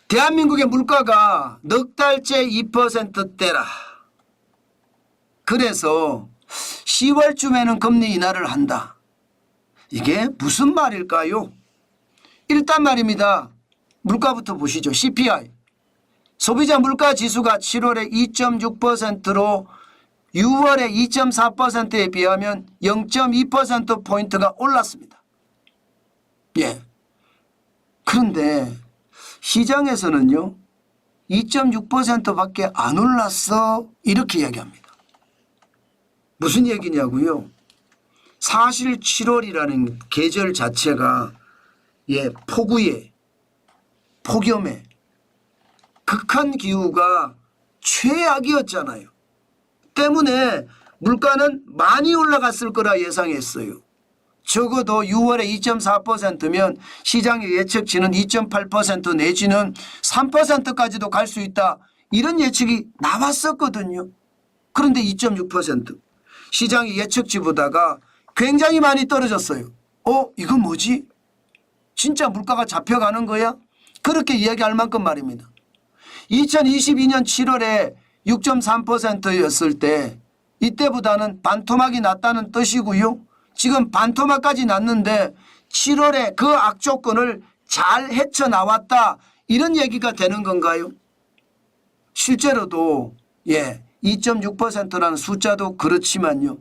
대한민국의 물가가 넉 달째 2%대라. 그래서 10월쯤에는 금리 인하를 한다. 이게 무슨 말일까요? 일단 말입니다. 물가부터 보시죠. CPI. 소비자 물가 지수가 7월에 2.6%로 6월에 2.4%에 비하면 0.2%포인트가 올랐습니다. 예. 그런데 시장에서는요, 2.6%밖에 안 올랐어. 이렇게 이야기합니다. 무슨 얘기냐고요? 사실 7월이라는 계절 자체가 폭우에, 폭염에, 극한 기후가 최악이었잖아요. 때문에 물가는 많이 올라갔을 거라 예상했어요. 적어도 6월에 2.4%면 시장의 예측치는 2.8% 내지는 3%까지도 갈 수 있다. 이런 예측이 나왔었거든요. 그런데 2.6%. 시장의 예측치보다가 굉장히 많이 떨어졌어요. 이건 뭐지? 진짜 물가가 잡혀가는 거야? 그렇게 이야기할 만큼 말입니다. 2022년 7월에 6.3%였을 때 이때보다는 반토막이 났다는 뜻이고요. 지금 반토막까지 났는데 7월에 그 악조건을 잘 헤쳐나왔다. 이런 얘기가 되는 건가요? 실제로도 2.6%라는 숫자도 그렇지만요.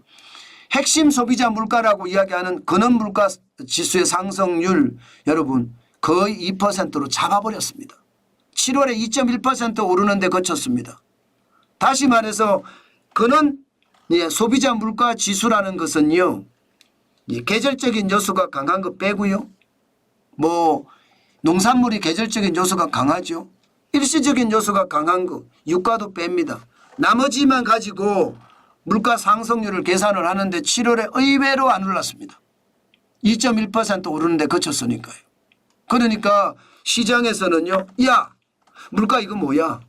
핵심 소비자 물가라고 이야기하는 근원물가 지수의 상승률 여러분 거의 2%로 잡아버렸습니다. 7월에 2.1% 오르는 데 그쳤습니다. 다시 말해서 근원 소비자 물가 지수라는 것은요. 계절적인 요소가 강한 거 빼고요. 농산물이 계절적인 요소가 강하죠. 일시적인 요소가 강한 거 유가도 뺍니다. 나머지만 가지고 물가 상승률을 계산을 하는데 7월에 의외로 안 올랐습니다. 2.1% 오르는데 그쳤으니까요. 그러니까 시장에서는요. 야 물가 이거 뭐야.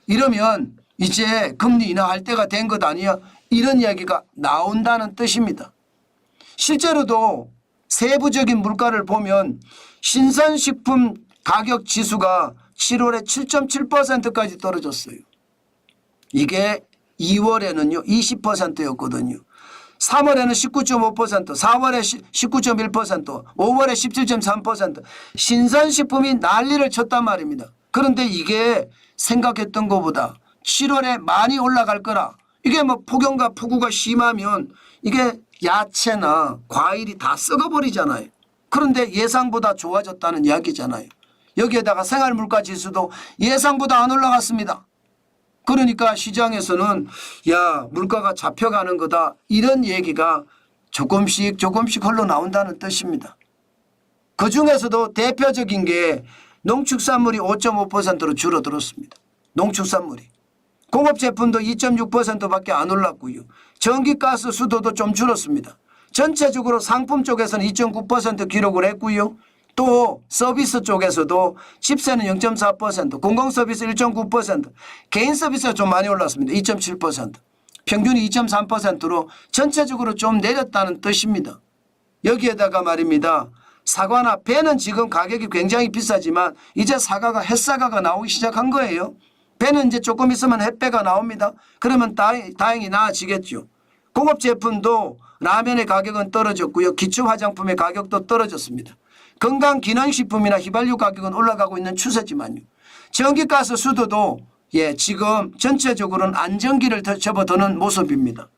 이러면 이제 금리 인하할 때가 된 것 아니야. 이런 이야기가 나온다는 뜻입니다. 실제로도 세부적인 물가를 보면 신선식품 가격 지수가 7월에 7.7%까지 떨어졌어요. 이게 2월에는요 20%였거든요. 3월에는 19.5%, 4월에 19.1%, 5월에 17.3%. 신선식품이 난리를 쳤단 말입니다. 그런데 이게 생각했던 것보다 7월에 많이 올라갈 거라. 이게 폭염과 폭우가 심하면 이게 야채나 과일이 다 썩어버리잖아요. 그런데 예상보다 좋아졌다는 이야기잖아요. 여기에다가 생활물가지수도 예상보다 안 올라갔습니다. 그러니까 시장에서는 물가가 잡혀가는 거다. 이런 얘기가 조금씩 흘러나온다는 뜻입니다. 그중에서도 대표적인 게 농축산물이 5.5%로 줄어들었습니다. 농축산물이. 공업제품도 2.6%밖에 안 올랐고요. 전기가스 수도도 좀 줄었습니다. 전체적으로 상품 쪽에서는 2.9% 기록을 했고요. 또 서비스 쪽에서도 집세는 0.4%, 공공서비스 1.9%, 개인 서비스가 좀 많이 올랐습니다. 2.7%, 평균이 2.3%로 전체적으로 좀 내렸다는 뜻입니다. 여기에다가 말입니다. 사과나 배는 지금 가격이 굉장히 비싸지만 이제 햇사과가 나오기 시작한 거예요. 배는 이제 조금 있으면 햇배가 나옵니다. 그러면 다행히 나아지겠죠. 공업제품도 라면의 가격은 떨어졌고요. 기초화장품의 가격도 떨어졌습니다. 건강기능식품이나 휘발유 가격은 올라가고 있는 추세지만요. 전기가스 수도도 지금 전체적으로는 안정기를 접어드는 모습입니다.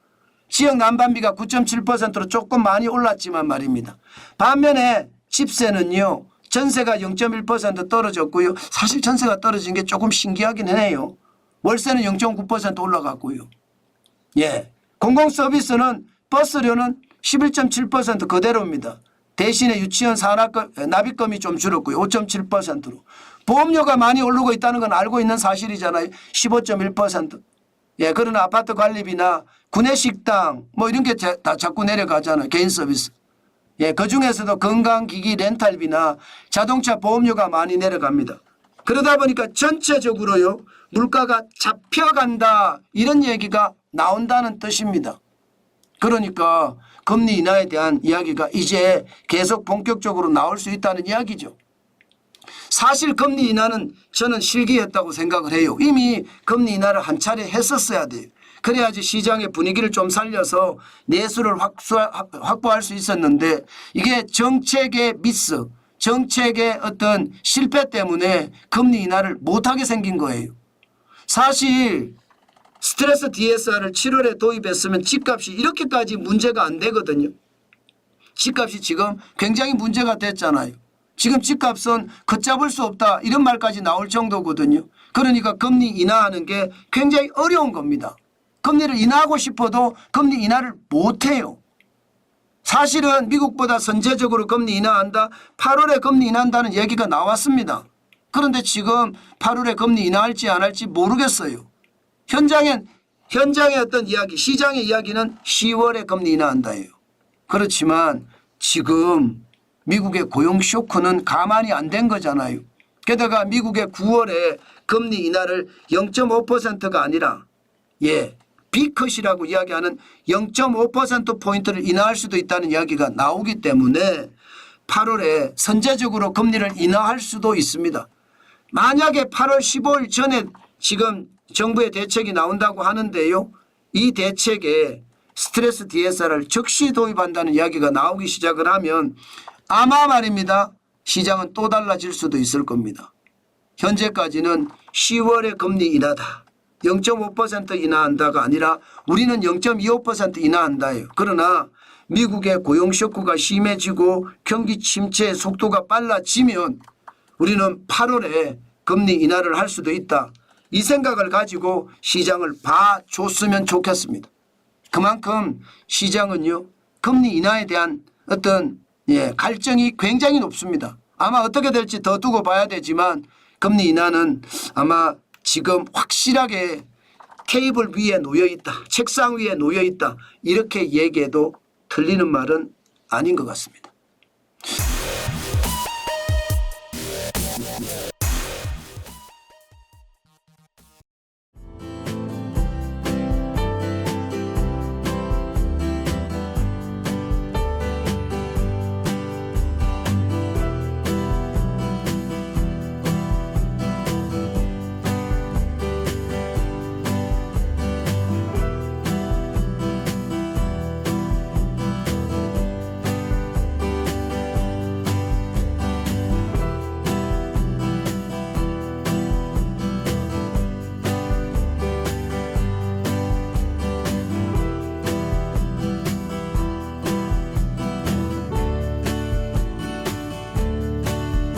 지역 난방비가 9.7%로 조금 많이 올랐지만 말입니다. 반면에 집세는요. 전세가 0.1% 떨어졌고요. 사실 전세가 떨어진 게 조금 신기하긴 해요. 월세는 0.9% 올라갔고요. 공공서비스는 버스료는 11.7% 그대로입니다. 대신에 유치원 납입금이 좀 줄었고요. 5.7%로. 보험료가 많이 오르고 있다는 건 알고 있는 사실이잖아요. 15.1%. 그러나 아파트 관리비나 구내식당 이런 게 다 자꾸 내려가잖아요. 개인 서비스. 그중에서도 건강기기 렌탈비나 자동차 보험료가 많이 내려갑니다. 그러다 보니까 전체적으로요. 물가가 잡혀간다. 이런 얘기가 나온다는 뜻입니다. 그러니까 금리 인하에 대한 이야기가 이제 계속 본격적으로 나올 수 있다는 이야기죠. 사실 금리 인하는 저는 실기였다고 생각을 해요. 이미 금리 인하를 한 차례 했었어야 돼요. 그래야지 시장의 분위기를 좀 살려서 내수를 확보할 수 있었는데 이게 정책의 미스, 정책의 어떤 실패 때문에 금리 인하를 못하게 생긴 거예요. 사실 스트레스 DSR을 7월에 도입했으면 집값이 이렇게까지 문제가 안 되거든요. 집값이 지금 굉장히 문제가 됐잖아요. 지금 집값은 걷잡을 수 없다 이런 말까지 나올 정도거든요. 그러니까 금리 인하하는 게 굉장히 어려운 겁니다. 금리를 인하하고 싶어도 금리 인하를 못해요. 사실은 미국보다 선제적으로 금리 인하한다. 8월에 금리 인하한다는 얘기가 나왔습니다. 그런데 지금 8월에 금리 인하할지 안 할지 모르겠어요. 현장의 어떤 이야기, 시장의 이야기는 10월에 금리 인하한다예요. 그렇지만 지금 미국의 고용 쇼크는 가만히 안 된 거잖아요. 게다가 미국의 9월에 금리 인하를 0.5%가 아니라 B컷이라고 이야기하는 0.5%포인트를 인하할 수도 있다는 이야기가 나오기 때문에 8월에 선제적으로 금리를 인하할 수도 있습니다. 만약에 8월 15일 전에 지금 정부의 대책이 나온다고 하는데요. 이 대책에 스트레스 DSR을 즉시 도입한다는 이야기가 나오기 시작을 하면 아마 말입니다. 시장은 또 달라질 수도 있을 겁니다. 현재까지는 10월에 금리 인하다. 0.5% 인하한다가 아니라 우리는 0.25% 인하한다예요. 그러나 미국의 고용 쇼크가 심해지고 경기 침체의 속도가 빨라지면 우리는 8월에 금리 인하를 할 수도 있다. 이 생각을 가지고 시장을 봐줬으면 좋겠습니다. 그만큼 시장은요. 금리 인하에 대한 어떤 갈증이 굉장히 높습니다. 아마 어떻게 될지 더 두고 봐야 되지만 금리 인하는 아마 지금 확실하게 테이블 위에 놓여 있다. 책상 위에 놓여 있다. 이렇게 얘기해도 틀리는 말은 아닌 것 같습니다.